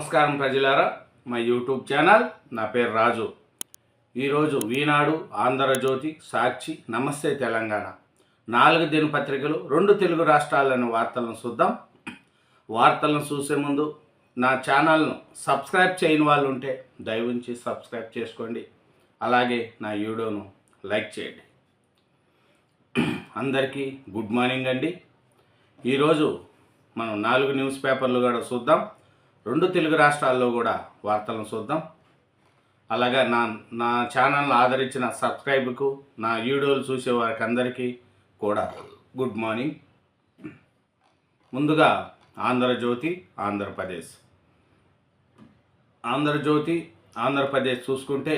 నమస్కారం ప్రజలారా, మా యూట్యూబ్ ఛానల్. నా పేరు రాజు. ఈరోజు ఈనాడు, ఆంధ్రజ్యోతి, సాక్షి, నమస్తే తెలంగాణ 4 దినపత్రికలు 2 తెలుగు రాష్ట్రాలను వార్తలను చూద్దాం. వార్తలను చూసే ముందు నా ఛానల్ను సబ్స్క్రైబ్ చేయని వాళ్ళు ఉంటే దయవుంచి సబ్స్క్రైబ్ చేసుకోండి. అలాగే నా వీడియోను లైక్ చేయండి. అందరికీ గుడ్ మార్నింగ్ అండి. ఈరోజు మనం 4 న్యూస్ పేపర్లు కూడా చూద్దాం. 2 తెలుగు రాష్ట్రాల్లో కూడా వార్తలను చూద్దాం. అలాగే నా ఛానల్ని ఆదరించిన సబ్స్క్రైబ్కు, నా వీడియోలు చూసే వారికి అందరికీ కూడా గుడ్ మార్నింగ్. ముందుగా ఆంధ్రజ్యోతి, ఆంధ్రప్రదేశ్ చూసుకుంటే,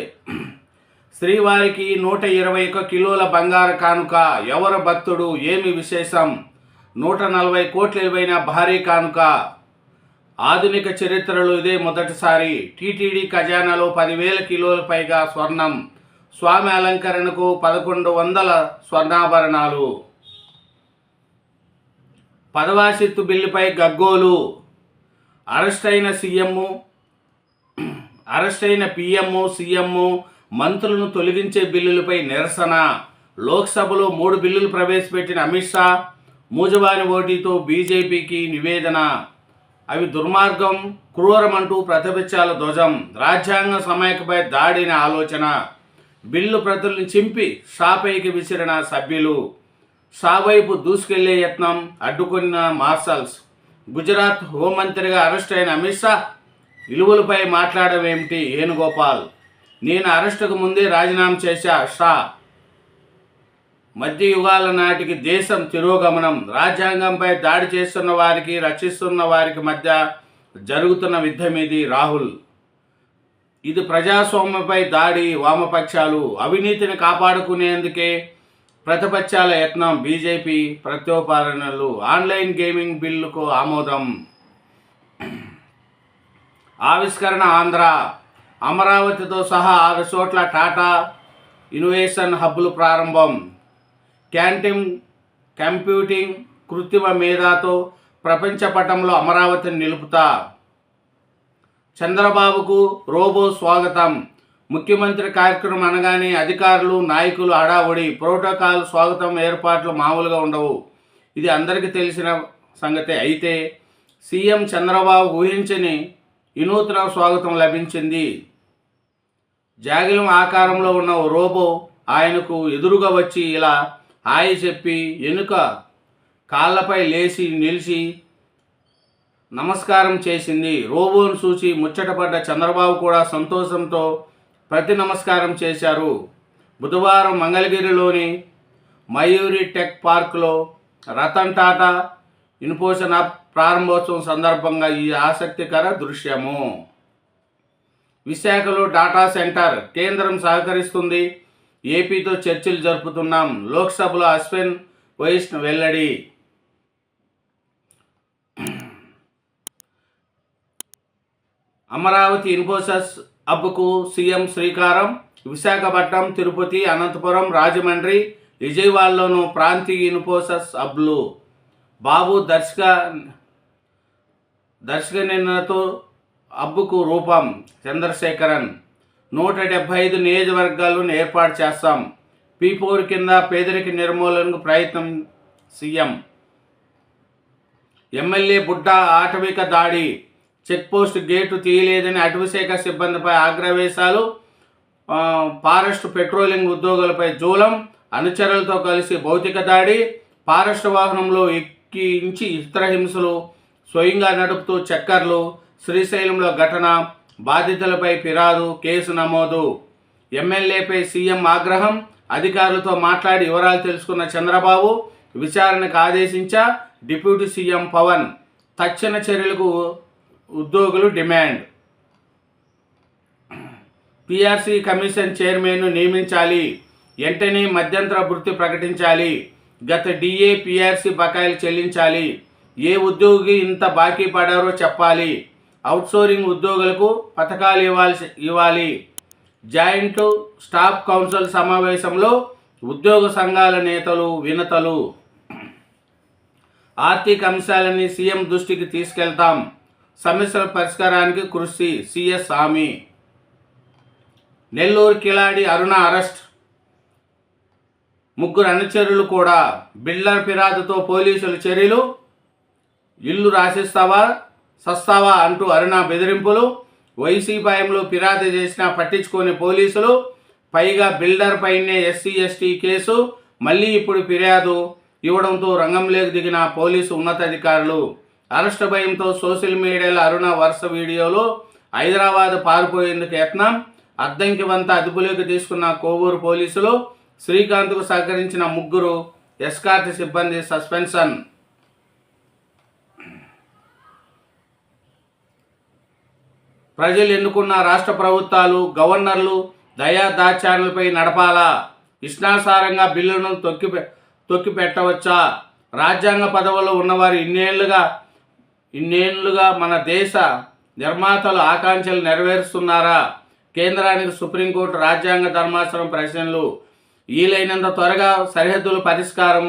శ్రీవారికి 121 కిలోల బంగారు కానుక, ఎవరు భక్తుడు, ఏమి విశేషం, 140 కోట్ల విలువైన భారీ కానుక, ఆధునిక చరిత్రలో ఇదే మొదటిసారి. టీటీడీ ఖజానాలో 10,000 కిలోల పైగా స్వర్ణం, స్వామి అలంకరణకు 1100 స్వర్ణాభరణాలు. పదవాసిత్తు బిల్లుపై గగ్గోలు, అరెస్టైన పీఎం, సీఎం, మంత్రులను తొలగించే బిల్లులపై నిరసన. లోక్సభలో 3 బిల్లులు ప్రవేశపెట్టిన అమిత్ షా, మూజువాని ఓటీతో బీజేపీకి నివేదన. అవి దుర్మార్గం, క్రూరమంటూ ప్రతిపక్షాల ధ్వజం. రాజ్యాంగ సమైక్యపై దాడిన ఆలోచన. బిల్లు ప్రతుల్ని చింపి షాపైకి విసిరిన సభ్యులు. షా వైపు దూసుకెళ్లే యత్నం అడ్డుకున్న మార్షల్స్. గుజరాత్ హోంమంత్రిగా అరెస్ట్ అయిన అమిత్ షా విలువలపై మాట్లాడమేమిటి? వేణుగోపాల్. నేను అరెస్టుకు ముందే రాజీనామా చేశా షా. మధ్య యుగాల నాటికి దేశం తిరోగమనం. రాజ్యాంగంపై దాడి చేస్తున్న వారికి, రక్షిస్తున్న వారికి మధ్య జరుగుతున్న యుద్ధం ఇది. రాహుల్. ఇది ప్రజాస్వామ్యపై దాడి. వామపక్షాలు అవినీతిని కాపాడుకునేందుకే ప్రతిపక్షాల యత్నం. బీజేపీ ప్రత్యోపరణలు. ఆన్లైన్ గేమింగ్ బిల్లుకు ఆమోదం. ఆవిష్కరణ ఆంధ్ర. అమరావతితో సహా 6 చోట్ల టాటా ఇన్నోవేషన్ హబ్బులు ప్రారంభం. కంప్యూటింగ్, కృత్రిమ మేధాతో ప్రపంచ పటంలో అమరావతిని నిలుపుతా. చంద్రబాబుకు రోబో స్వాగతం. ముఖ్యమంత్రి కార్యక్రమం అనగానే అధికారులు, నాయకులు హడావుడి. ప్రోటోకాల్, స్వాగతం ఏర్పాట్లు మామూలుగా ఉండవు. ఇది అందరికీ తెలిసిన సంగతే. అయితే సీఎం చంద్రబాబు ఊహించని వినూత్న స్వాగతం లభించింది. జాగిలం ఆకారంలో ఉన్న ఓ రోబో ఆయనకు ఎదురుగా వచ్చి ఇలా హాయ్ చెప్పి వెనుక కాళ్ళపై నిలిచి నమస్కారం చేసింది. రోబోను చూసి ముచ్చటపడ్డ చంద్రబాబు కూడా సంతోషంతో ప్రతి నమస్కారం చేశారు. బుధవారం మంగళగిరిలోని మయూరి టెక్ పార్క్లో రతన్ టాటా ఇన్ఫోషన్ హబ్ ప్రారంభోత్సవం సందర్భంగా ఈ ఆసక్తికర దృశ్యము. విశాఖలో డాటా సెంటర్. కేంద్రం సహకరిస్తుంది. ఏపీతో చర్చలు జరుపుతున్నాం. లోక్సభలో అశ్విన్ వైష్ణవ్ వెల్లడి. అమరావతి ఇన్ఫోసిస్ హబ్కు సీఎం శ్రీకారం. విశాఖపట్నం, తిరుపతి, అనంతపురం, రాజమండ్రి, విజయవాడలోను ప్రాంతీయ ఇన్ఫోసిస్ హబ్లు. బాబు దర్శకనిర్ణతో హబ్కు రూపం. చంద్రశేఖరన్. 175 నియోజకవర్గాలను ఏర్పాటు చేస్తాం. P4 కింద పేదరిక నిర్మూలనకు ప్రయత్నం. సీఎం. ఎమ్మెల్యే బుడ్డ ఆటవిక దాడి. చెక్పోస్ట్ గేటు తీయలేదని అటవీశాఖ సిబ్బందిపై ఆగ్రహవేశాలు. Forest patrolling ఉద్యోగులపై జూలం. అనుచరులతో కలిసి భౌతిక దాడి. ఫారెస్ట్ వాహనంలో ఎక్కించి చిత్రహింసలు. స్వయంగా నడుపుతూ చక్కర్లు. శ్రీశైలంలో ఘటన. బాధితులపై ఫిర్యాదు, కేసు నమోదు. ఎమ్మెల్యేపై సీఎం ఆగ్రహం. అధికారులతో మాట్లాడి వివరాలు తెలుసుకున్న చంద్రబాబు విచారణకు ఆదేశించా. Deputy CM Pawan. తక్షణ చర్యలకు ఉద్యోగులు డిమాండ్. పీఆర్సీ కమిషన్ చైర్మన్ను నియమించాలి. వెంటనే మధ్యంతర భృతి ప్రకటించాలి. గత డిఏ, పీఆర్సీ బకాయిలు చెల్లించాలి. ఏ ఉద్యోగి ఇంత బాకీ పడారో చెప్పాలి. అవుట్సోర్సింగ్ ఉద్యోగులకు పథకాలు ఇవ్వాలి. జాయింట్ స్టాఫ్ కౌన్సిల్ సమావేశంలో ఉద్యోగ సంఘాల నేతలు వినతలు. ఆర్థిక అంశాలని సీఎం దృష్టికి తీసుకెళ్తాం. సమస్యల పరిష్కారానికి కృషి సిఎస్ హామీ. నెల్లూరు కిలాడి అరుణ అరెస్ట్, ముగ్గురు అనుచరులు కూడా. బిల్డర్ ఫిర్యాదుతో పోలీసులు చర్యలు. ఇల్లు రాసిస్తావా సస్తావా అంటూ అరుణ బెదిరింపులు. వైసీపీలో ఫిర్యాదు చేసినా పట్టించుకోని పోలీసులు. పైగా బిల్డర్ పైనే ఎస్సీ ఎస్టీ కేసు. మళ్ళీ ఇప్పుడు ఫిర్యాదు ఇవ్వడంతో రంగంలోకి దిగిన పోలీసు ఉన్నతాధికారులు. అరెస్టు భయంతో సోషల్ మీడియాలో అరుణ వరుస వీడియోలు. హైదరాబాద్ పారిపోయేందుకు యత్నం. అద్దంకి వంత అదుపులోకి తీసుకున్న కోవూరు పోలీసులు. శ్రీకాంత్కు సహకరించిన ముగ్గురు ఎస్కార్ట్ సిబ్బంది సస్పెన్షన్. ప్రజలు ఎన్నుకున్న రాష్ట్ర ప్రభుత్వాలు, గవర్నర్లు దయాదాచార్యులపై నడపాలా? ఇష్టానుసారంగా బిల్లును తొక్కి పెట్టవచ్చా? రాజ్యాంగ పదవుల్లో ఉన్నవారు ఇన్నేళ్లుగా మన దేశ నిర్మాతలు ఆకాంక్షలు నెరవేరుస్తున్నారా? కేంద్రానికి సుప్రీంకోర్టు రాజ్యాంగ ధర్మాసనం ప్రశ్నలు. వీలైనంత త్వరగా సరిహద్దుల పరిష్కారం.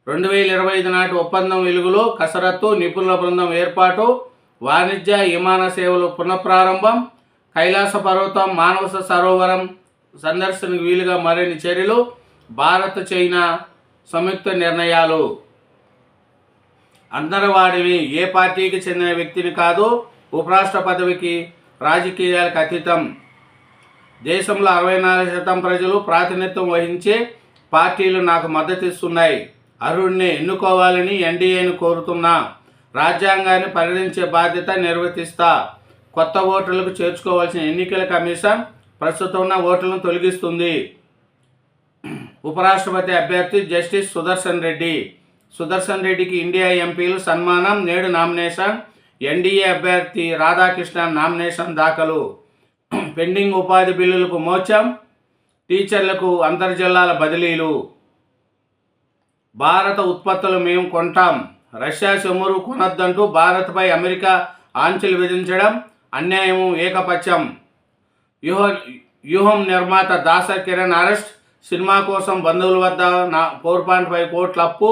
2025 నాటి ఒప్పందం వెలుగులో కసరత్తు. నిపుణుల బృందం ఏర్పాటు. వాణిజ్య విమాన సేవలు పునఃప్రారంభం. కైలాస పర్వతం, మానస సరోవరం సందర్శనకు వీలుగా మరిన్ని చర్యలు. భారత్ చైనా సంయుక్త నిర్ణయాలు. అందరి వాడిని, ఏ పార్టీకి చెందిన వ్యక్తిని కాదు. ఉపరాష్ట్ర పదవికి రాజకీయాలకు అతీతం. దేశంలో 64% ప్రజలు ప్రాతినిధ్యం వహించే పార్టీలు నాకు మద్దతు ఇస్తున్నాయి. అర్హుడిని ఎన్నుకోవాలని ఎన్డీఏను కోరుతున్నా. రాజ్యాంగాన్ని పరిరక్షించే బాధ్యత నిర్వర్తిస్తా. కొత్త ఓటర్లకు చేర్చుకోవాల్సిన ఎన్నికల కమిషన్ ప్రస్తుతం ఉన్న ఓటర్లను తొలగిస్తుంది. ఉపరాష్ట్రపతి అభ్యర్థి జస్టిస్ సుదర్శన్ రెడ్డి. సుదర్శన్ రెడ్డికి ఇండియా ఎంపీలు సన్మానం. నేడు నామినేషన్. ఎన్డీఏ అభ్యర్థి రాధాకృష్ణన్ నామినేషన్ దాఖలు. పెండింగ్ ఉపాధి బిల్లులకు మోక్షం. టీచర్లకు అంతర్జిల్లాల బదిలీలు. భారత ఉత్పత్తులు మేము కొంటాం. రష్యా చమురు కొనొద్దంటూ భారత్పై అమెరికా ఆంక్షలు విధించడం అన్యాయం, ఏకపక్షం. వ్యూహం నిర్మాత దాసర్ కిరణ్ అరెస్ట్. సినిమా కోసం బంధువుల వద్ద 4.5 కోట్ల అప్పు.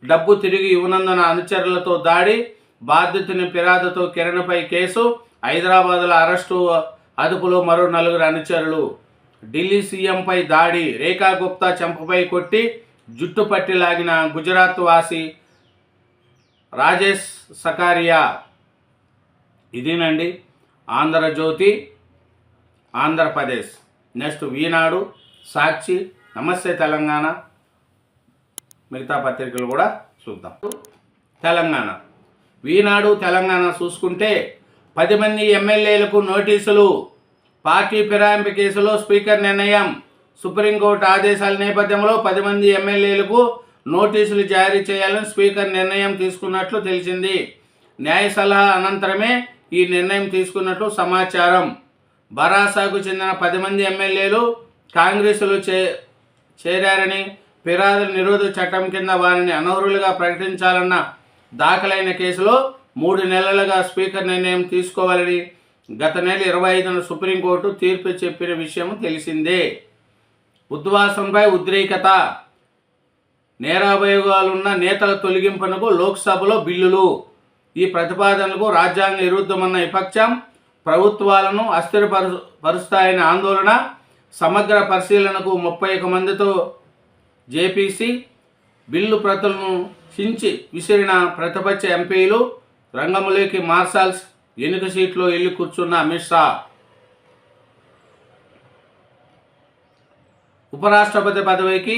డబ్బు తిరిగి ఇవ్వనందున అనుచరులతో దాడి. బాధితుని ఫిర్యాదుతో కిరణ్పై కేసు. హైదరాబాద్లో అరెస్టు. అదుపులో మరో 4 అనుచరులు. ఢిల్లీ సీఎంపై దాడి. రేఖా గుప్తా చెంపపై కొట్టి జుట్టు పట్టి లాగిన గుజరాత్ వాసి రాజేష్ సకారియా. ఇదేనండి ఆంధ్రజ్యోతి, ఆంధ్రప్రదేశ్. నెక్స్ట్ ఈనాడు, సాక్షి, నమస్తే తెలంగాణ, మిగతా పత్రికలు కూడా చూద్దాం. తెలంగాణ ఈనాడు తెలంగాణ చూసుకుంటే 10 మంది ఎమ్మెల్యేలకు నోటీసులు. పార్టీ ఫిరాయింపు కేసులో స్పీకర్ నిర్ణయం. సుప్రీంకోర్టు ఆదేశాల నేపథ్యంలో 10 మంది ఎమ్మెల్యేలకు నోటీసులు జారీ చేయాలని స్పీకర్ నిర్ణయం తీసుకున్నట్లు తెలిసింది. న్యాయ సలహా అనంతరమే ఈ నిర్ణయం తీసుకున్నట్లు సమాచారం. బరాసాకు చెందిన 10 మంది ఎమ్మెల్యేలు కాంగ్రెస్లో చేరారని, ఫిర్యాదుల నిరోధక చట్టం కింద వారిని అనర్హులుగా ప్రకటించాలన్న దాఖలైన కేసులో 3 నెలలుగా స్పీకర్ నిర్ణయం తీసుకోవాలని గత నెల 25న సుప్రీంకోర్టు తీర్పు చెప్పిన విషయం తెలిసిందే. ఉద్వాసంపై ఉద్రేకత. నేరాభియోగాలున్న నేతల తొలగింపునకు లోక్సభలో బిల్లులు. ఈ ప్రతిపాదనలకు రాజ్యాంగ విరుద్ధమన్న విపక్షం ప్రభుత్వాలను అస్థిరపరుస్తాయని ఆందోళన. సమగ్ర పరిశీలనకు 31 మందితో జేపీసీ. బిల్లు ప్రతులను చించి విసిరిన ప్రతిపక్ష ఎంపీలు. రంగంలోకి మార్షల్స్. ఎన్నిక సీట్లో వెళ్ళి కూర్చున్న అమిత్ షా. ఉపరాష్ట్రపతి పదవికి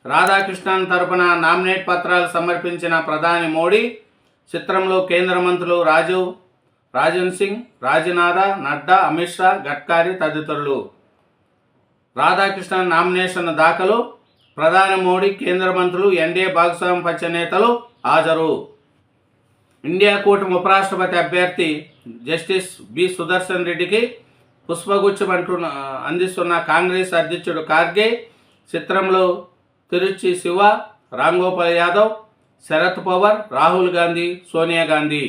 రాధాకృష్ణన్ తరపున నామినేట్ పత్రాలు సమర్పించిన ప్రధాని మోడీ. చిత్రంలో కేంద్ర మంత్రులు రాజన్ సింగ్, రాజ్నాథ్, నడ్డా, అమిత్ షా, గడ్కరీ తదితరులు. రాధాకృష్ణన్ నామినేషన్ దాఖలు. ప్రధాని మోడీ, కేంద్ర మంత్రులు, ఎన్డీఏ భాగస్వామ్య పక్ష నేతలు హాజరు. ఇండియా కూటమి ఉపరాష్ట్రపతి అభ్యర్థి జస్టిస్ బి సుదర్శన్ రెడ్డికి పుష్పగుచ్చం అందిస్తున్న కాంగ్రెస్ అధ్యక్షుడు ఖార్గే. చిత్రంలో తిరుచి శివ, రాంగోపాల్ యాదవ్, శరద్ పవార్, రాహుల్ గాంధీ, సోనియా గాంధీ.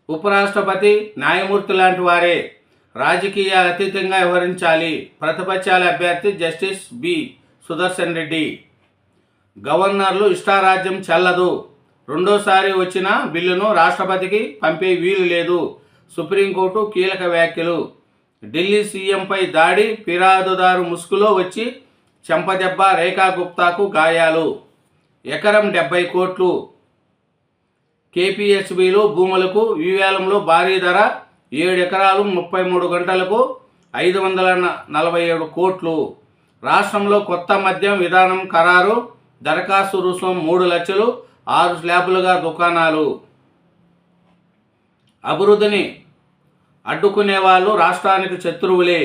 ఉపరాష్ట్రపతి న్యాయమూర్తి లాంటి వారే రాజకీయాలు అతీతంగా వ్యవహరించాలి. ప్రతిపక్షాల అభ్యర్థి జస్టిస్ బి సుదర్శన్ రెడ్డి. గవర్నర్లు ఇష్టారాజ్యం చెల్లదు. రెండోసారి వచ్చిన బిల్లును రాష్ట్రపతికి పంపే వీలు లేదు. సుప్రీంకోర్టు కీలక వ్యాఖ్యలు. ఢిల్లీ సీఎంపై దాడి, ఫిర్యాదుదారు ముసుగులో వచ్చి చెంపదెబ్బ, రేఖా గుప్తాకు గాయాలు. ఎకరం 70 కోట్లు. కేపీహెచ్బీలు భూములకు వివేలంలో భారీ ధర 7 ఎకరాలు 33 గంటలకు 547 కోట్లు. రాష్ట్రంలో కొత్త మద్యం విధానం ఖరారు. దరఖాస్తు రుసుం 3 లక్షలు, 6 స్లాబులుగా దుకాణాలు. అభివృద్ధిని అడ్డుకునే వాళ్ళు రాష్ట్రానికి శత్రువులే.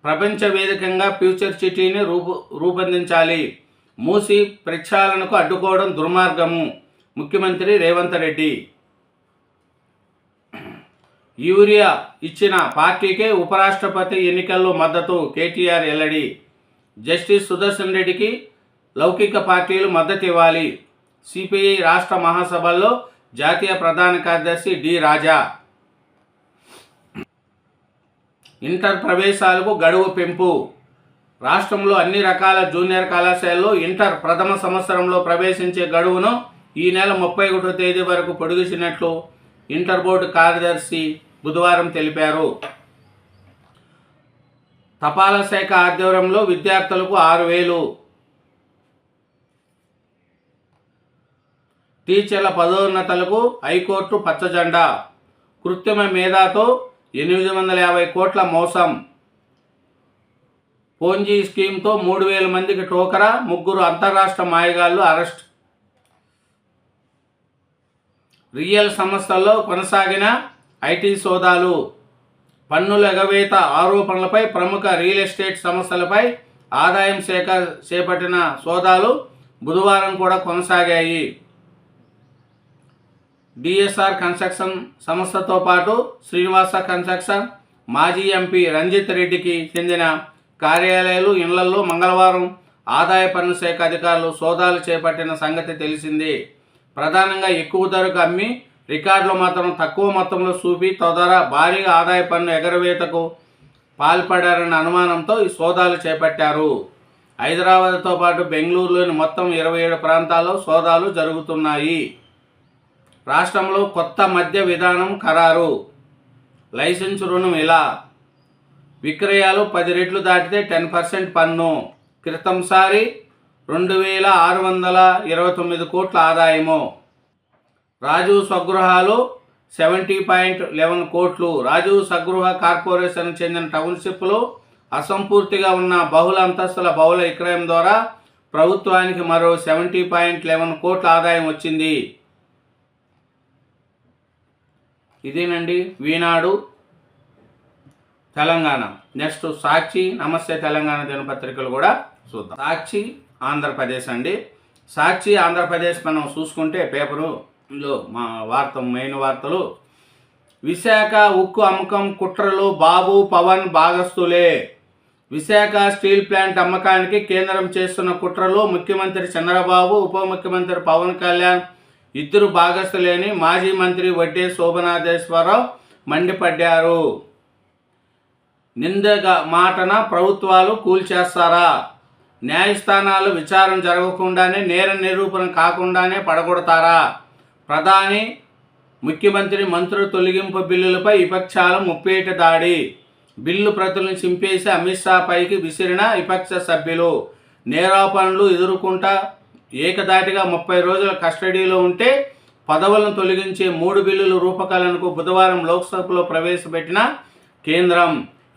ప్రపంచ వేదికగా ఫ్యూచర్ సిటీని రూపొందించాలి. మూసి ప్రక్షాళనకు అడ్డుకోవడం దుర్మార్గము. ముఖ్యమంత్రి రేవంత్ రెడ్డి. యూరియా ఇచ్చిన పార్టీకే ఉపరాష్ట్రపతి ఎన్నికల్లో మద్దతు. కేటీఆర్ వెల్లడి. జస్టిస్ సుదర్శన్ రెడ్డికి లౌకిక పార్టీలు మద్దతు ఇవ్వాలి. సిపిఐ రాష్ట్ర మహాసభల్లో జాతీయ ప్రధాన కార్యదర్శి డి రాజా. ఇంటర్ ప్రవేశాలకు గడువు పెంపు. రాష్ట్రంలో అన్ని రకాల జూనియర్ కళాశాలల్లో ఇంటర్ ప్రథమ సంవత్సరంలో ప్రవేశించే గడువును ఈ నెల 31వ తేదీ వరకు పొడిగించినట్లు ఇంటర్ బోర్డు కార్యదర్శి బుధవారం తెలిపారు. తపాలా శాఖ ఆధ్వర్యంలో విద్యార్థులకు 6,000. టీచర్ల పదోన్నతులకు హైకోర్టు పచ్చజెండా. కృత్రిమ మేధాతో 850 కోట్ల మోసం. పోంజీ స్కీమ్తో 3,000 మందికి టోకరా, 3 అంతర్రాష్ట్ర మాయగాళ్లు అరెస్ట్. రియల్ సంస్థల్లో కొనసాగిన ఐటీ సోదాలు. పన్నుల ఎగవేత ఆరోపణలపై ప్రముఖ రియల్ ఎస్టేట్ సంస్థలపై ఆదాయం శాఖ చేపట్టిన సోదాలు బుధవారం కూడా కొనసాగాయి. డిఎస్ఆర్ కన్స్ట్రక్షన్ సంస్థతో పాటు శ్రీనివాస కన్స్ట్రక్షన్ మాజీ ఎంపీ రంజిత్ రెడ్డికి చెందిన కార్యాలయాలు, ఇళ్లలో మంగళవారం ఆదాయ పన్ను శాఖ అధికారులు సోదాలు చేపట్టిన సంగతి తెలిసిందే. ప్రధానంగా ఎక్కువ ధరకు అమ్మి రికార్డులు మాత్రం తక్కువ మొత్తంలో చూపి తద్వారా భారీగా ఆదాయ పన్ను ఎగరవేతకు పాల్పడారన్న అనుమానంతో ఈ సోదాలు చేపట్టారు. హైదరాబాద్తో పాటు బెంగళూరులోని మొత్తం 27 ప్రాంతాల్లో సోదాలు జరుగుతున్నాయి. రాష్ట్రంలో కొత్త మద్య విధానం ఖరారు. లైసెన్స్ రుణం ఇలా. విక్రయాలు 10 రెట్లు దాటితే 10% పన్ను. క్రితంసారి 2,629 కోట్ల ఆదాయము. రాజీవ్ స్వగృహాలు 70.11 కోట్లు. రాజీవ్ స్వగృహ కార్పొరేషన్కు చెందిన టౌన్షిప్లు అసంపూర్తిగా ఉన్న బహుళ అంతస్తుల బహుళ విక్రయం ద్వారా ప్రభుత్వానికి మరో 70.11 కోట్ల ఆదాయం వచ్చింది. ఇదేనండి ఈనాడు తెలంగాణ. నెక్స్ట్ సాక్షి, నమస్తే తెలంగాణ దినపత్రికలు కూడా చూద్దాం. సాక్షి ఆంధ్రప్రదేశ్ అండి. సాక్షి ఆంధ్రప్రదేశ్ మనం చూసుకుంటే పేపరులో మెయిన్ వార్తలు. విశాఖ ఉక్కు అమ్మకం కుట్రలో బాబు పవన్ భాగస్తులే. విశాఖ స్టీల్ ప్లాంట్ అమ్మకానికి కేంద్రం చేస్తున్న కుట్రలో ముఖ్యమంత్రి చంద్రబాబు, ఉప ముఖ్యమంత్రి పవన్ కళ్యాణ్ ఇద్దరు భాగస్తులేని మాజీ మంత్రి వడ్డే శోభనాథేశ్వరరావు మండిపడ్డారు. నిందగా మాటన ప్రభుత్వాలు కూల్చేస్తారా? న్యాయస్థానాలు విచారణ జరగకుండానే, నేర నిరూపణ కాకుండానే పడగొడతారా? ప్రధాని, ముఖ్యమంత్రి మంత్రుల తొలగింపు బిల్లులపై విపక్షాల ముప్పేట దాడి. బిల్లు ప్రతులను చింపేసి అమిత్ షా పైకి విసిరిన విపక్ష సభ్యులు. నేరాపణలు ఎదుర్కొంటా ఏకదాటిగా 30 రోజుల కస్టడీలో ఉంటే పదవులను తొలగించే 3 బిల్లుల రూపకల్పనకు బుధవారం లోక్సభలో ప్రవేశపెట్టిన కేంద్రం.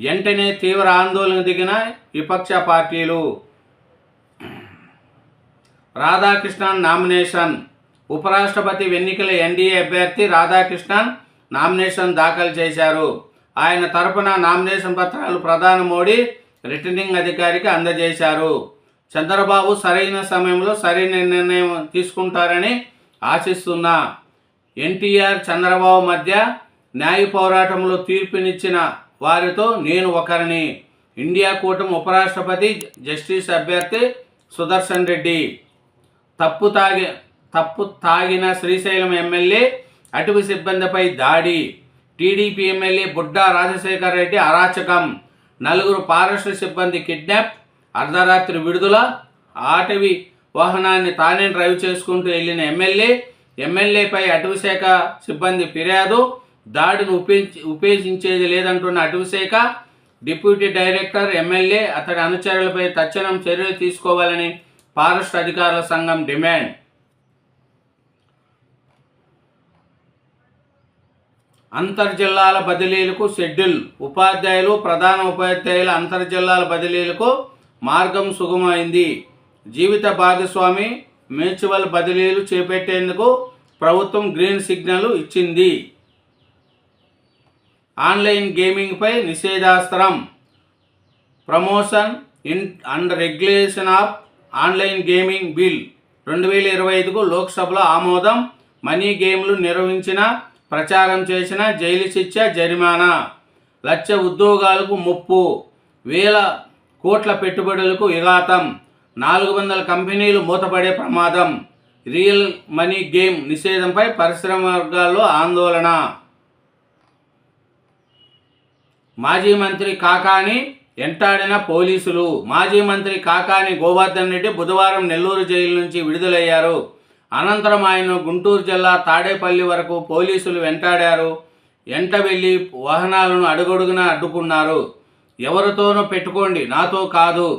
వెంటనే తీవ్ర ఆందోళన దిగిన విపక్ష పార్టీలు. రాధాకృష్ణన్ నామినేషన్. ఉపరాష్ట్రపతి ఎన్నికల ఎన్డీఏ అభ్యర్థి రాధాకృష్ణన్ నామినేషన్ దాఖలు చేశారు. ఆయన తరపున నామినేషన్ పత్రాలు ప్రధాని మోడీ రిటర్నింగ్ అధికారికి అందజేశారు. చంద్రబాబు సరైన సమయంలో సరైన నిర్ణయం తీసుకుంటారని ఆశిస్తున్నా. ఎన్టీఆర్, చంద్రబాబు మధ్య న్యాయ పోరాటంలో తీర్పునిచ్చిన వారితో నేను ఒకరిని. ఇండియా కూటమి ఉపరాష్ట్రపతి జస్టిస్ అభ్యర్థి సుదర్శన్ రెడ్డి. తప్పు తాగిన శ్రీశైలం ఎమ్మెల్యే అటవీ సిబ్బందిపై దాడి. టీడీపీ ఎమ్మెల్యే బుడ్డా రాజశేఖర్ రెడ్డి అరాచకం. 4 ఫారెస్ట్ సిబ్బంది కిడ్నాప్. అర్ధరాత్రి విడుదల. అటవీ వాహనాన్ని తానే డ్రైవ్ చేసుకుంటూ వెళ్లిన ఎమ్మెల్యే ఎమ్మెల్యేపై అటవీశాఖ సిబ్బంది ఫిర్యాదు, దాడిని ఉపేక్షించేది లేదంటున్న అటవీశాఖ డిప్యూటీ డైరెక్టర్, ఎమ్మెల్యే, అతడి అనుచరులపై తక్షణం చర్యలు తీసుకోవాలని ఫారెస్ట్ అధికారుల సంఘం డిమాండ్. అంతర్జిల్లాల బదిలీలకు షెడ్యూల్. ఉపాధ్యాయులు, ప్రధాన ఉపాధ్యాయుల అంతర్జిల్లాల బదిలీలకు మార్గం సుగమైంది. జీవిత భాగస్వామి మ్యూచువల్ బదిలీలు చేపట్టేందుకు ప్రభుత్వం గ్రీన్ సిగ్నల్ ఇచ్చింది. ఆన్లైన్ గేమింగ్పై నిషేధాస్త్రం. Promotion and regulation of online gaming bill 2025కు లోక్సభలో ఆమోదం. మనీ గేమ్లు నిర్వహించిన, ప్రచారం చేసిన జైలు శిక్ష, జరిమానా. 1,00,000 ఉద్యోగాలకు ముప్పు. వేల కోట్ల పెట్టుబడులకు విఘాతం. 400 కంపెనీలు మూతపడే ప్రమాదం. రియల్ మనీ గేమ్ నిషేధంపై పరిశ్రమ వర్గాల్లో ఆందోళన. మాజీ మంత్రి కాకాని వెంటాడిన పోలీసులు. మాజీ మంత్రి కాకాని గోవర్ధన్ రెడ్డి బుధవారం నెల్లూరు జైలు నుంచి విడుదలయ్యారు. అనంతరం ఆయన గుంటూరు జిల్లా తాడేపల్లి వరకు పోలీసులు వెంటాడారు. వెంట వెళ్లి వాహనాలను అడుగడుగునా అడ్డుకున్నారు. ఎవరితోనో పెట్టుకోండి, నాతో కాదు.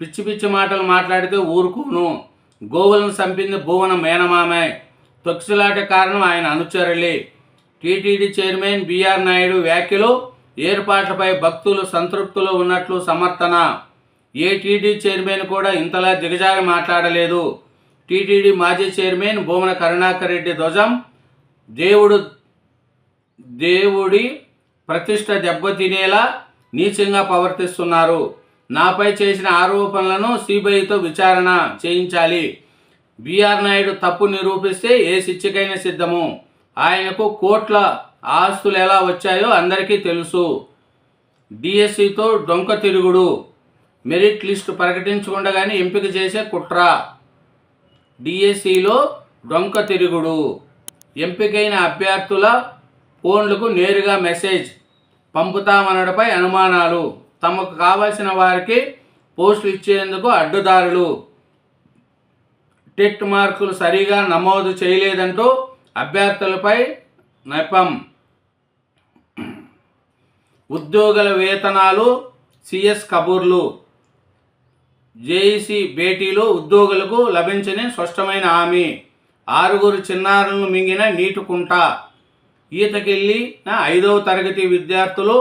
పిచ్చి పిచ్చి మాటలు మాట్లాడితే ఊరుకోను. గోవులను చంపింది భువన మేనమామే. తొక్కిసలాట కారణం ఆయన అనుచరులే. టీటీడీ చైర్మన్ బిఆర్ నాయుడు వ్యాఖ్యలు. ఏర్పాట్లపై భక్తులు సంతృప్తిలో ఉన్నట్లు సమర్థన. ఏ టీటీడీ చైర్మన్ కూడా ఇంతలా దిగజారి మాట్లాడలేదు. టీటీడీ మాజీ చైర్మన్ భూమన కరుణాకర్ రెడ్డి ధ్వజం. దేవుడి ప్రతిష్ట దెబ్బతినేలా నీచంగా ప్రవర్తిస్తున్నారు. నాపై చేసిన ఆరోపణలను సిబిఐతో విచారణ చేయించాలి. బిఆర్ నాయుడు తప్పు నిరూపిస్తే ఏ శిక్షకైనా సిద్ధము. ఆయనకు కోట్ల ఆస్తులు ఎలా వచ్చాయో అందరికీ తెలుసు. డిఎస్సితో డొంక తిరుగుడు. మెరిట్ లిస్టు ప్రకటించకుండానే ఎంపిక చేసే కుట్ర. డిఎస్సిలో డొంక తిరుగుడు. ఎంపికైన అభ్యర్థుల ఫోన్లకు నేరుగా మెసేజ్ పంపుతామనడంపై అనుమానాలు. తమకు కావలసిన వారికి పోస్టులు ఇచ్చేందుకు అడ్డుదారులు. టెట్ మార్కులు సరిగా నమోదు చేయలేదంటూ అభ్యర్థులపై నెపం. ఉద్యోగుల వేతనాలు సిఎస్ కబూర్లు. జేఈసీ భేటీలో ఉద్యోగులకు లభించని స్పష్టమైన హామీ. 6 చిన్నారులను మింగిన నీటికుంట. ఈతకెళ్లిన 5వ తరగతి విద్యార్థులు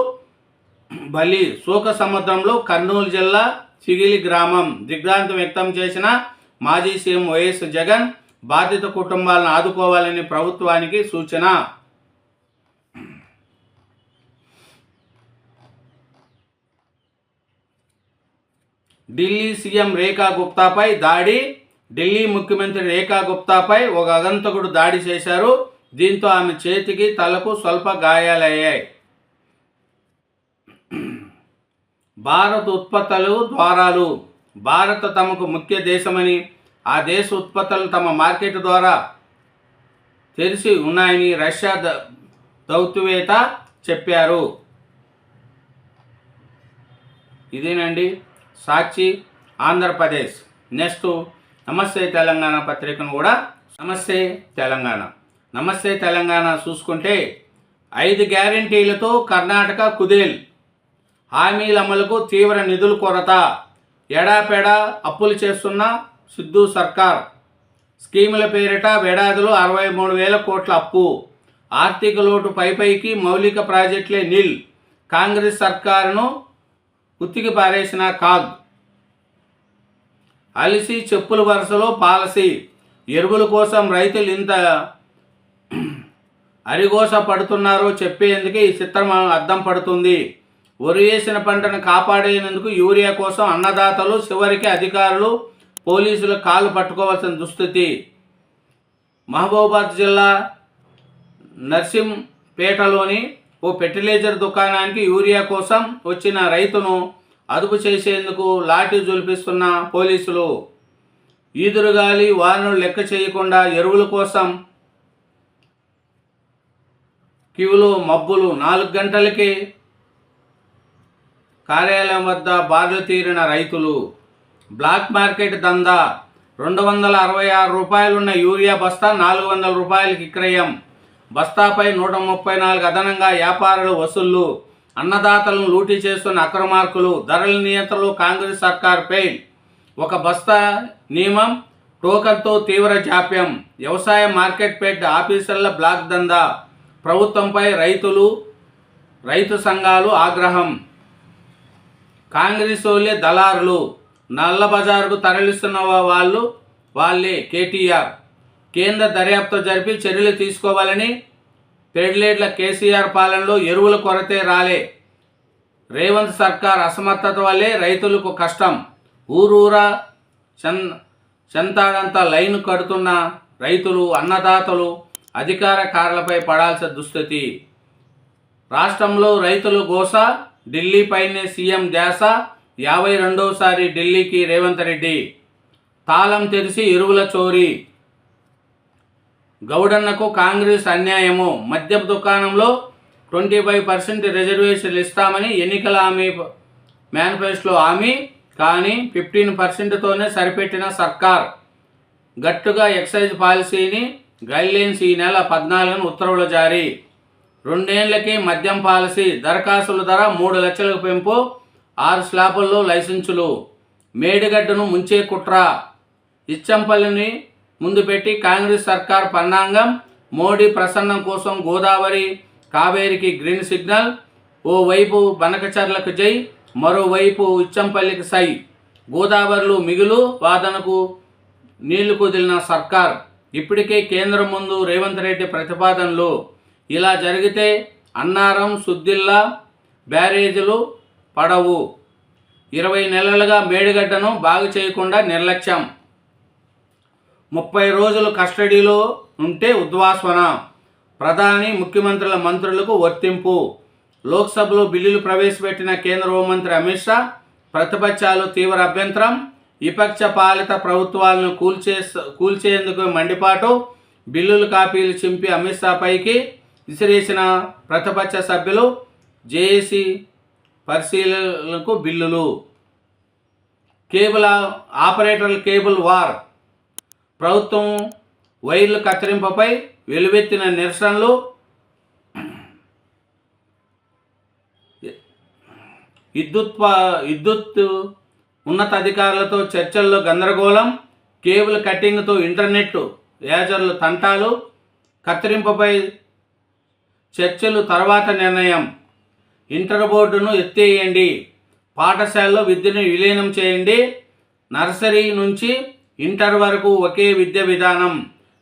బలి. శోక సముద్రంలో కర్నూలు జిల్లా చిగిలి గ్రామం. దిగ్భ్రాంతి వ్యక్తం చేసిన మాజీ సీఎం వైఎస్ జగన్ బాధిత కుటుంబాలను ఆదుకోవాలని ప్రభుత్వానికి సూచన. ఢిల్లీ సీఎం రేఖా గుప్తాపై దాడి. ఢిల్లీ ముఖ్యమంత్రి రేఖా గుప్తాపై ఒక అగంతకుడు దాడి చేశారు. దీంతో ఆమె చేతికి, తలకు స్వల్ప గాయాలయ్యాయి. భారత్ ఉత్పత్తులు ద్వారాలు. భారత్ తమకు ముఖ్య దేశమని, ఆ దేశ ఉత్పత్తులు తమ మార్కెట్ ద్వారా తెరిచి ఉన్నాయని రష్యా దౌత్యవేత్త చెప్పారు. ఇదేనండి సాక్షి ఆంధ్రప్రదేశ్. నెక్స్ట్ నమస్తే తెలంగాణ పత్రికను కూడా నమస్తే తెలంగాణ చూసుకుంటే 5 గ్యారంటీలతో కర్ణాటక కుదేల్. హామీల అమలుకు తీవ్ర నిధుల కొరత. ఎడాపెడా అప్పులు చేస్తున్న సిద్ధు సర్కార్. స్కీముల పేరిట ఏడాదిలో 63,000 కోట్ల అప్పు. ఆర్థిక లోటు పైకి, మౌలిక ప్రాజెక్టులే నిల్. కాంగ్రెస్ సర్కారును ఉత్తికి పారేసిన కాగ్. అలిసి చెప్పుల వరుసలో పాలసీ. ఎరువుల కోసం రైతులు ఇంత అరిగోస పడుతున్నారో చెప్పేందుకు ఈ చిత్రం అద్దం పడుతుంది. వరి వేసిన పంటను కాపాడేందుకు యూరియా కోసం అన్నదాతలు, చివరికి అధికారులు, పోలీసులు కాళ్ళు పట్టుకోవాల్సిన దుస్థితి. మహబూబాబాద్ జిల్లా నర్సింపేటలోని ఓ ఫెర్టిలైజర్ దుకాణానికి యూరియా కోసం వచ్చిన రైతును అదుపు చేసేందుకు లాఠీ జులిపిస్తున్న పోలీసులు. ఈదురుగాలి వానలు లెక్క చేయకుండా ఎరువుల కోసం క్యూలో మబ్బులు. 4 గంటలకే కార్యాలయం వద్ద బార్లు తీరిన రైతులు. బ్లాక్ మార్కెట్ దందా. 266 రూపాయలున్న యూరియా బస్తా 400 రూపాయలకి విక్రయం. బస్తాపై 134 అదనంగా వ్యాపారులు వసూళ్లు. అన్నదాతలను లూటీ చేస్తున్న అక్రమార్కులు. ధరల నియంత్రణలో కాంగ్రెస్ సర్కార్ ఫెయిల్. ఒక బస్తా నియమం టోకన్తో తీవ్ర జాప్యం. వ్యవసాయ మార్కెట్ ఆఫీసర్ల బ్లాక్ దందా. ప్రభుత్వంపై రైతు సంఘాలు ఆగ్రహం. కాంగ్రెస్ వాళ్ళే దళారులు. నల్ల బజారుకు తరలిస్తున్న వాళ్ళే కేటీఆర్. కేంద్ర దర్యాప్తు జరిపి చర్యలు తీసుకోవాలని పెడ్లేట్ల కేసీఆర్ పాలనలో ఎరువుల కొరతే రాలే. రేవంత్ సర్కార్ అసమర్థత వల్లే రైతులకు కష్టం. ఊరూరా చెంతాడంత లైన్ కడుతున్న రైతులు, అన్నదాతలు అధికార కార్లపై పడాల్సిన దుస్థితి. రాష్ట్రంలో రైతులు గోస. ఢిల్లీపైనే సీఎం ధ్యాస. 52వసారి ఢిల్లీకి రేవంత్ రెడ్డి. తాళం తెరిచి ఎరువుల చోరీ. గౌడన్నకు కాంగ్రెస్ అన్యాయము. మద్యం దుకాణంలో 25% రిజర్వేషన్లు ఇస్తామని ఎన్నికల హామీ మేనిఫెస్టోలో హామీ. కానీ 15%తోనే సరిపెట్టిన సర్కార్. గట్టుగా ఎక్సైజ్ పాలసీని గైడ్లైన్స్ ఈ నెల 14న ఉత్తర్వులు జారీ. 2 ఏళ్లకి మద్యం పాలసీ. దరఖాస్తుల ధర 3 లక్షలకు పెంపు. 6 స్లాబుల్లో లైసెన్సులు. మేడిగడ్డను ముంచే కుట్ర. ఇచ్చంపల్లిని ముందు పెట్టి కాంగ్రెస్ సర్కార్ పన్నాంగం. మోడీ ప్రసన్నం కోసం గోదావరి, కావేరికి గ్రీన్ సిగ్నల్. ఓవైపు బనకచర్లకు జై, మరోవైపు ఇచ్చంపల్లికి సై. గోదావరిలో మిగులు వాదనకు నీళ్లు కుదిలిన సర్కార్. ఇప్పటికే కేంద్రం ముందు రేవంత్ రెడ్డి ప్రతిపాదనలు. ఇలా జరిగితే అన్నారం, సుద్దిల్లా బ్యారేజీలు పడవు. 20 నెలలుగా మేడిగడ్డను బాగు చేయకుండా నిర్లక్ష్యం. 30 రోజులు కస్టడీలో ఉంటే ఉద్వాసన. ప్రధాని, ముఖ్యమంత్రుల మంత్రులకు వర్తింపు. లోక్సభలో బిల్లులు ప్రవేశపెట్టిన కేంద్ర హోంమంత్రి అమిత్ షా. ప్రతిపక్షాలు తీవ్ర అభ్యంతరం. విపక్ష పాలిత ప్రభుత్వాలను కూల్చేందుకు మండిపాటు. బిల్లుల కాపీలు చింపి అమిత్ షా పైకి విసిరేసిన ప్రతిపక్ష సభ్యులు. జేఏసీ పరిశీలనకు బిల్లులు. కేబుల్ ఆపరేటర్ల కేబుల్ వార్. ప్రభుత్వం వైర్లు కత్తిరింపుపై వెలువెత్తిన నిరసనలు. విద్యుత్ ఉన్నతాధికారులతో చర్చల్లో గందరగోళం. కేబుల్ కట్టింగ్తో ఇంటర్నెట్ యాజర్లు తంటాలు. కత్తిరింపుపై చర్చలు తర్వాత నిర్ణయం. ఇంటర్ బోర్డును ఎత్తేయండి. పాఠశాలలో విద్యను విలీనం చేయండి. నర్సరీ నుంచి ఇంటర్ వరకు ఒకే విద్యా విధానం.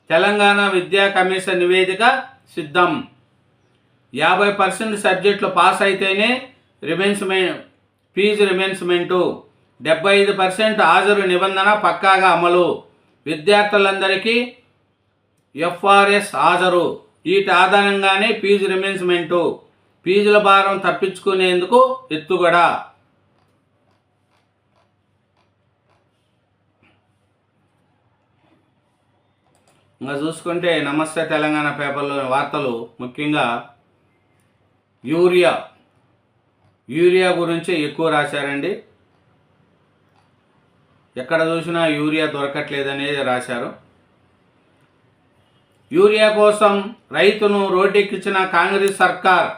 తెలంగాణ విద్యా కమిషన్ నివేదిక సిద్ధం. 50% సబ్జెక్టులు పాస్ అయితేనే ఫీజు రిమెన్స్మెంటు. 75% హాజరు నిబంధన పక్కాగా అమలు. విద్యార్థులందరికీ ఎఫ్ఆర్ఎస్ హాజరు. వీటి ఆధారంగానే ఫీజు రిమెన్స్మెంటు. ఫీజుల భారం తప్పించుకునేందుకు ఎత్తుగడ. ఇంకా చూసుకుంటే నమస్తే తెలంగాణ పేపర్లో వార్తలు ముఖ్యంగా యూరియా గురించి ఎక్కువ రాశారండి. ఎక్కడ చూసినా యూరియా దొరకట్లేదనేది రాశారు. యూరియా కోసం రైతును రోడ్డెక్కించిన కాంగ్రెస్ సర్కార్.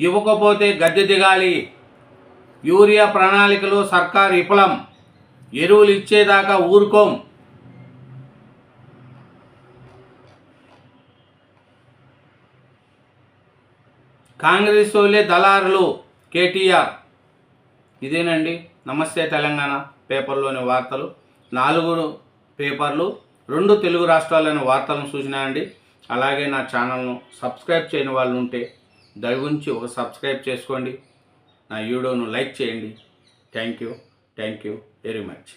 ఇవ్వకపోతే గద్దె దిగాలి. యూరియా ప్రణాళికలో సర్కార్ విఫలం. ఎరువులు ఇచ్చేదాకా ఊరుకోం. కాంగ్రెస్ వాళ్ళే దళారులు. కేటీఆర్. ఇదేనండి నమస్తే తెలంగాణ పేపర్లోని వార్తలు. 4 పేపర్లు 2 తెలుగు రాష్ట్రాల్లోని వార్తలను చూసినాయండి. అలాగే నా ఛానల్ను సబ్స్క్రైబ్ చేయని వాళ్ళు ఉంటే దయవుంచి ఒక సబ్స్క్రైబ్ చేసుకోండి. నా వీడియోను లైక్ చేయండి. Thank you very much.